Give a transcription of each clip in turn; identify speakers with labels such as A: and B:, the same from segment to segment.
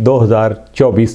A: 2024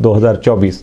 A: 2024।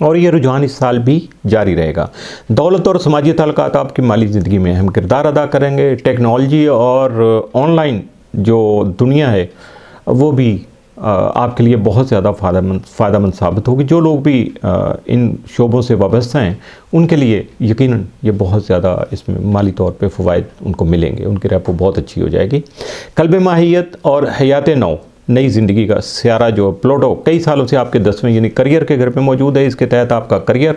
A: اور یہ رجحان اس سال بھی جاری رہے گا۔ دولت اور سماجی تعلقات آپ کی مالی زندگی میں اہم کردار ادا کریں گے۔ ٹیکنالوجی اور آن لائن جو دنیا ہے وہ بھی آپ کے لیے بہت زیادہ فائدہ مند ثابت ہوگی۔ جو لوگ بھی ان شعبوں سے وابستہ ہیں ان کے لیے یقیناً یہ بہت زیادہ اس میں مالی طور پہ فوائد ان کو ملیں گے، ان کی ریپو بہت اچھی ہو جائے گی۔ قلب ماہیت اور حیات نو، نئی زندگی کا سیارہ جو پلوٹو کئی سالوں سے آپ کے 10ویں یعنی کریئر کے گھر پہ موجود ہے۔ اس کے تحت آپ کا کریئر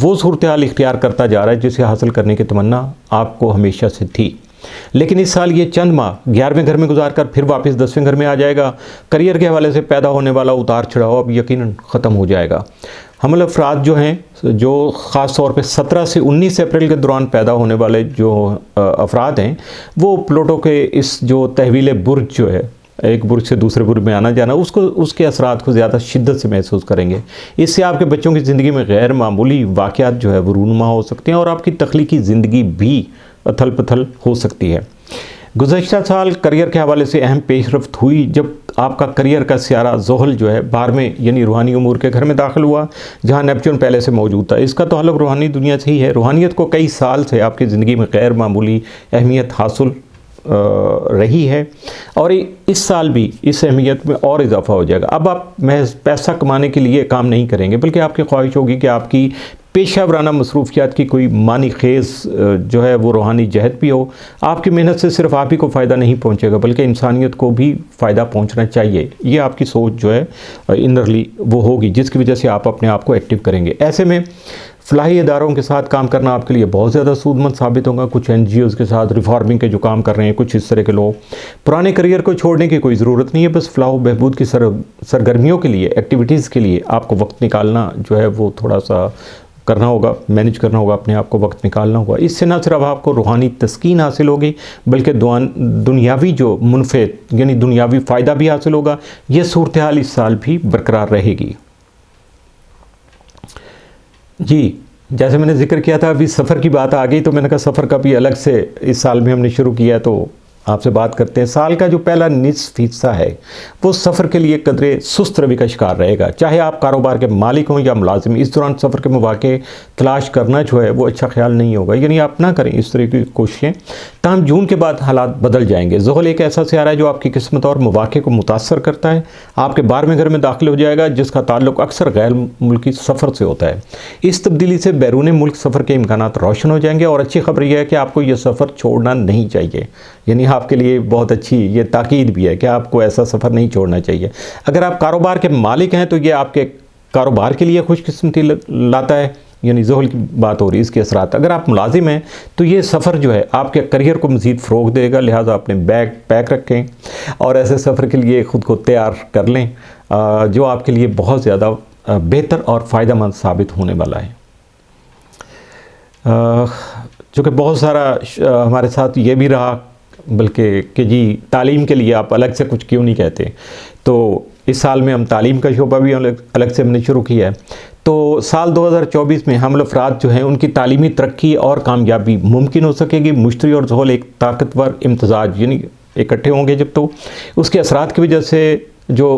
A: وہ صورتحال اختیار کرتا جا رہا ہے جسے حاصل کرنے کی تمنا آپ کو ہمیشہ سے تھی، لیکن اس سال یہ چند ماہ 11ویں گھر میں گزار کر پھر واپس 10ویں گھر میں آ جائے گا۔ کریئر کے حوالے سے پیدا ہونے والا اتار چڑھاؤ اب یقیناً ختم ہو جائے گا۔ حاملہ افراد جو ہیں، جو خاص طور پہ 17 سے 19 اپریل کے دوران پیدا ہونے والے جو افراد ہیں، وہ پلوٹو کے اس جو تحویل برج جو ہے، ایک برج سے دوسرے برج میں آنا جانا، اس کے اثرات کو زیادہ شدت سے محسوس کریں گے۔ اس سے آپ کے بچوں کی زندگی میں غیر معمولی واقعات جو ہے وہ رونما ہو سکتے ہیں اور آپ کی تخلیقی زندگی بھی اتھل پتھل ہو سکتی ہے۔ گزشتہ سال کریئر کے حوالے سے اہم پیش رفت ہوئی جب آپ کا کریئر کا سیارہ زحل جو ہے 12ویں یعنی روحانی امور کے گھر میں داخل ہوا، جہاں نیپچون پہلے سے موجود تھا۔ اس کا تعلق روحانی دنیا سے ہی ہے۔ روحانیت کو کئی سال سے آپ کی زندگی میں غیر معمولی اہمیت حاصل رہی ہے اور اس سال بھی اس اہمیت میں اور اضافہ ہو جائے گا۔ اب آپ محض پیسہ کمانے کے لیے کام نہیں کریں گے، بلکہ آپ کی خواہش ہوگی کہ آپ کی پیشہ ورانہ مصروفیات کی کوئی معنی خیز جو ہے وہ روحانی جہت بھی ہو۔ آپ کی محنت سے صرف آپ ہی کو فائدہ نہیں پہنچے گا بلکہ انسانیت کو بھی فائدہ پہنچنا چاہیے۔ یہ آپ کی سوچ جو ہے انرلی وہ ہوگی جس کی وجہ سے آپ اپنے آپ کو ایکٹیو کریں گے۔ ایسے میں فلاحی اداروں کے ساتھ کام کرنا آپ کے لیے بہت زیادہ سود مند ثابت ہوگا۔ کچھ NGOs کے ساتھ ریفارمنگ کے جو کام کر رہے ہیں، کچھ اس طرح کے لوگ، پرانے کریئر کو چھوڑنے کی کوئی ضرورت نہیں ہے، بس فلاح و بہبود کی سرگرمیوں کے لیے، ایکٹیویٹیز کے لیے آپ کو وقت نکالنا جو ہے وہ تھوڑا سا کرنا ہوگا، مینج کرنا ہوگا، اپنے آپ کو وقت نکالنا ہوگا۔ اس سے نہ صرف آپ کو روحانی تسکین حاصل ہوگی بلکہ دنیاوی جو منفعت یعنی دنیاوی فائدہ بھی حاصل ہوگا۔ یہ صورتحال اس سال بھی برقرار رہے گی۔ جی، جیسے میں نے ذکر کیا تھا ابھی سفر کی بات آ گئی تو میں نے کہا سفر کا بھی الگ سے اس سال میں ہم نے شروع کیا تو آپ سے بات کرتے ہیں۔ سال کا جو پہلا نصف حصہ ہے وہ سفر کے لیے قدرے سست روی کا شکار رہے گا، چاہے آپ کاروبار کے مالک ہوں یا ملازم۔ اس دوران سفر کے مواقع تلاش کرنا جو ہے وہ اچھا خیال نہیں ہوگا، یعنی آپ نہ کریں اس طرح کی کوششیں۔ تاہم جون کے بعد حالات بدل جائیں گے۔ زحل ایک ایسا سیارہ ہے جو آپ کی قسمت اور مواقع کو متاثر کرتا ہے۔ آپ کے 12ویں گھر میں داخل ہو جائے گا جس کا تعلق اکثر غیر ملکی سفر سے ہوتا ہے۔ اس تبدیلی سے بیرون ملک سفر کے امکانات روشن ہو جائیں گے اور اچھی خبر یہ ہے کہ آپ کو یہ سفر چھوڑنا نہیں چاہیے، یعنی آپ کے لیے بہت اچھی یہ تاکید بھی ہے کہ آپ کو ایسا سفر نہیں چھوڑنا چاہیے۔ اگر آپ کاروبار کے مالک ہیں تو یہ آپ کے کاروبار کے لیے خوش قسمتی لاتا ہے، یعنی زحل کی بات ہو رہی ہے، اس کے اثرات۔ اگر آپ ملازم ہیں تو یہ سفر جو ہے آپ کے کریئر کو مزید فروغ دے گا، لہٰذا اپنے بیگ پیک رکھیں اور ایسے سفر کے لیے خود کو تیار کر لیں جو آپ کے لیے بہت زیادہ بہتر اور فائدہ مند ثابت ہونے والا ہے۔ چونکہ بہت سارا ہمارے ساتھ یہ بھی رہا بلکہ کہ جی تعلیم کے لیے آپ الگ سے کچھ کیوں نہیں کہتے، تو اس سال میں ہم تعلیم کا شعبہ بھی الگ سے ہم نے شروع کیا ہے۔ تو سال 2024 میں حامل افراد جو ہیں ان کی تعلیمی ترقی اور کامیابی ممکن ہو سکے گی۔ مشتری اور زحل ایک طاقتور امتزاج یعنی اکٹھے ہوں گے جب، تو اس کے اثرات کی وجہ سے جو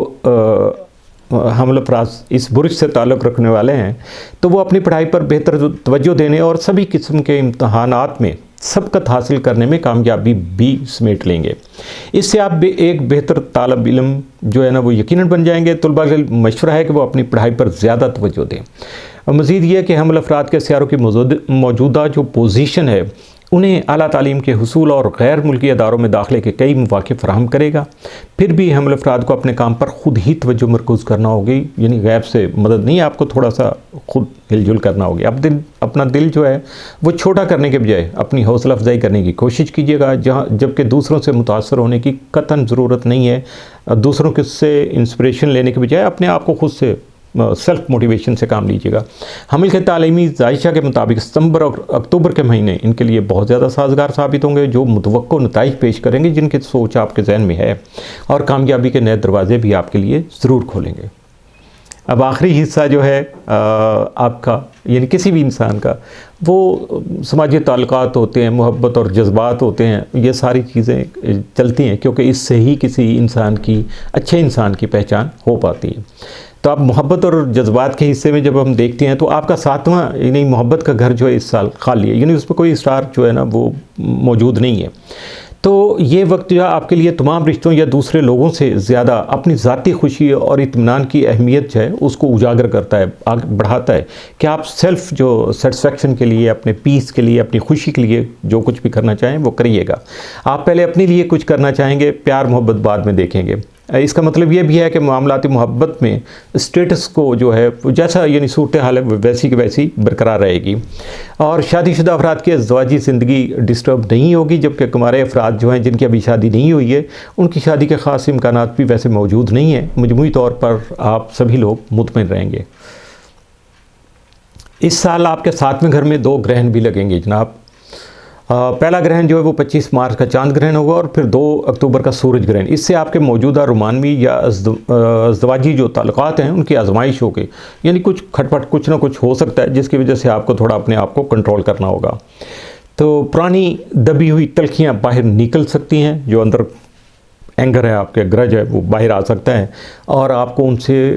A: حامل افراد اس برج سے تعلق رکھنے والے ہیں تو وہ اپنی پڑھائی پر بہتر توجہ دینے اور سبھی قسم کے امتحانات میں سبقت حاصل کرنے میں کامیابی بھی سمیٹ لیں گے۔ اس سے آپ ایک بہتر طالب علم جو ہے نا وہ یقیناً بن جائیں گے۔ طلباء کا مشورہ ہے کہ وہ اپنی پڑھائی پر زیادہ توجہ دیں۔ اور مزید یہ کہ حامل افراد کے سیاروں کی موجودہ جو پوزیشن ہے انہیں اعلیٰ تعلیم کے حصول اور غیر ملکی اداروں میں داخلے کے کئی مواقع فراہم کرے گا۔ پھر بھی حامل افراد کو اپنے کام پر خود ہی توجہ مرکوز کرنا ہوگی، یعنی غیب سے مدد نہیں، آپ کو تھوڑا سا خود ہل جل کرنا ہوگی۔ اپنا دل جو ہے وہ چھوٹا کرنے کے بجائے اپنی حوصلہ افزائی کرنے کی کوشش کیجیے گا، جبکہ دوسروں سے متاثر ہونے کی قطعاً ضرورت نہیں ہے۔ دوسروں سے انسپریشن لینے کے بجائے اپنے آپ کو خود سے سیلف موٹیویشن سے کام لیجیے گا۔ حمل کے تعلیمی ذائقہ کے مطابق ستمبر اور اکتوبر کے مہینے ان کے لیے بہت زیادہ سازگار ثابت ہوں گے، جو متوقع نتائج پیش کریں گے جن کی سوچ آپ کے ذہن میں ہے، اور کامیابی کے نئے دروازے بھی آپ کے لیے ضرور کھولیں گے۔ اب آخری حصہ جو ہے آپ کا یعنی کسی بھی انسان کا، وہ سماجی تعلقات ہوتے ہیں، محبت اور جذبات ہوتے ہیں، یہ ساری چیزیں چلتی ہیں کیونکہ اس سے ہی کسی انسان کی اچھے انسان کی پہچان ہو پاتی ہے۔ تو آپ محبت اور جذبات کے حصے میں جب ہم دیکھتے ہیں تو آپ کا 7واں یعنی محبت کا گھر جو ہے اس سال خالی ہے، یعنی اس پہ کوئی اسٹار جو ہے نا وہ موجود نہیں ہے۔ تو یہ وقت جو ہے آپ کے لیے تمام رشتوں یا دوسرے لوگوں سے زیادہ اپنی ذاتی خوشی اور اطمینان کی اہمیت جو ہے اس کو اجاگر کرتا ہے، آگے بڑھاتا ہے کہ آپ سیلف جو سیٹسفیکشن کے لیے، اپنے پیس کے لیے، اپنی خوشی کے لیے جو کچھ بھی کرنا چاہیں وہ کریے گا۔ آپ پہلے اپنے لیے کچھ کرنا چاہیں گے، پیار محبت بعد میں دیکھیں گے۔ اس کا مطلب یہ بھی ہے کہ معاملاتی محبت میں اسٹیٹس کو جو ہے جیسا یعنی صورتحال ہے ویسی کی ویسی برقرار رہے گی، اور شادی شدہ افراد کی ازدواجی زندگی ڈسٹرب نہیں ہوگی، جبکہ کمارے افراد جو ہیں جن کی ابھی شادی نہیں ہوئی ہے ان کی شادی کے خاص امکانات بھی ویسے موجود نہیں ہیں۔ مجموعی طور پر آپ سبھی لوگ مطمئن رہیں گے۔ اس سال آپ کے 7ویں گھر میں 2 گرہن بھی لگیں گے جناب۔ پہلا گرہن جو ہے وہ 25 مارچ کا چاند گرہن ہوگا، اور پھر 2 اکتوبر کا سورج گرہن۔ اس سے آپ کے موجودہ رومانوی یا ازدواجی جو تعلقات ہیں ان کی آزمائش ہوگی، یعنی کچھ کھٹ پٹ کچھ نہ کچھ ہو سکتا ہے جس کی وجہ سے آپ کو تھوڑا اپنے آپ کو کنٹرول کرنا ہوگا۔ تو پرانی دبی ہوئی تلخیاں باہر نکل سکتی ہیں، جو اندر اینگر ہے آپ کے، گرج ہے، وہ باہر آ سکتا ہے، اور آپ کو ان سے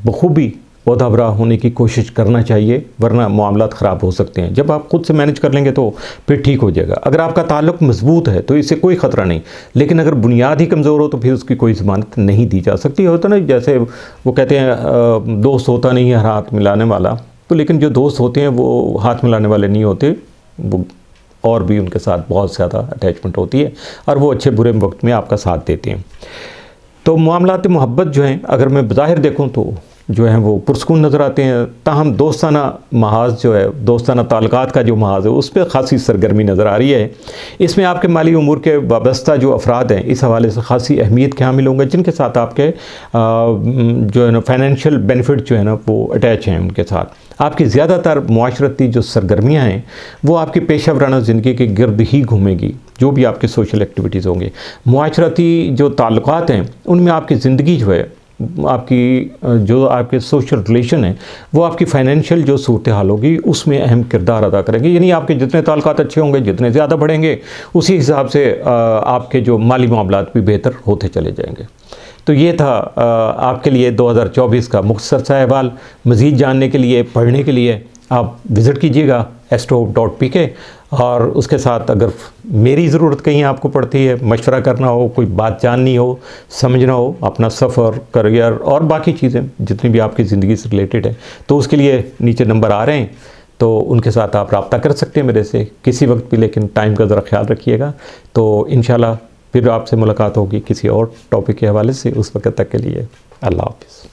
A: بخوبی عہدہ برا ہونے کی کوشش کرنا چاہیے، ورنہ معاملات خراب ہو سکتے ہیں۔ جب آپ خود سے مینج کر لیں گے تو پھر ٹھیک ہو جائے گا۔ اگر آپ کا تعلق مضبوط ہے تو اس سے کوئی خطرہ نہیں، لیکن اگر بنیاد ہی کمزور ہو تو پھر اس کی کوئی ضمانت نہیں دی جا سکتی۔ ہوتا نا جیسے وہ کہتے ہیں دوست ہوتا نہیں ہے ہاتھ ملانے والا، تو لیکن جو دوست ہوتے ہیں وہ ہاتھ ملانے والے نہیں ہوتے، وہ اور بھی ان کے ساتھ بہت زیادہ اٹیچمنٹ ہوتی ہے، اور وہ اچھے برے وقت میں آپ کا ساتھ دیتے ہیں۔ تو معاملات محبت جو ہیں اگر میں بظاہر دیکھوں تو جو ہیں وہ پرسکون نظر آتے ہیں، تاہم دوستانہ محاذ جو ہے، دوستانہ تعلقات کا جو محاذ ہے اس پہ خاصی سرگرمی نظر آ رہی ہے۔ اس میں آپ کے مالی امور کے وابستہ جو افراد ہیں اس حوالے سے خاصی اہمیت کے حامل ہوں گے، جن کے ساتھ آپ کے جو ہے نا فائنینشیل بینیفٹ جو ہے نا وہ اٹیچ ہیں ان کے ساتھ۔ آپ کی زیادہ تر معاشرتی جو سرگرمیاں ہیں وہ آپ کی پیشہ ورانہ زندگی کے گرد ہی گھومے گی، جو بھی آپ کے سوشل ایکٹیویٹیز ہوں گے۔ معاشرتی جو تعلقات ہیں ان میں آپ کی زندگی جو ہے، آپ کی جو آپ کے سوشل ریلیشن ہیں وہ آپ کی فائنینشیل جو صورتحال ہوگی اس میں اہم کردار ادا کریں گے، یعنی آپ کے جتنے تعلقات اچھے ہوں گے، جتنے زیادہ بڑھیں گے، اسی حساب سے آپ کے جو مالی معاملات بھی بہتر ہوتے چلے جائیں گے۔ تو یہ تھا آپ کے لیے 2024 کا مختصر سا احوال۔ مزید جاننے کے لیے، پڑھنے کے لیے آپ وزٹ کیجیے گا astro.pk، اور اس کے ساتھ اگر میری ضرورت کہیں آپ کو پڑتی ہے، مشورہ کرنا ہو، کوئی بات جاننی ہو، سمجھنا ہو، اپنا سفر، کریئر اور باقی چیزیں جتنی بھی آپ کی زندگی سے ریلیٹڈ ہیں، تو اس کے لیے نیچے نمبر آ رہے ہیں، تو ان کے ساتھ آپ رابطہ کر سکتے ہیں میرے سے کسی وقت بھی، لیکن ٹائم کا ذرا خیال رکھیے گا۔ تو انشاءاللہ پھر آپ سے ملاقات ہوگی کسی اور ٹاپک کے حوالے سے۔ اس وقت تک کے لیے اللہ حافظ۔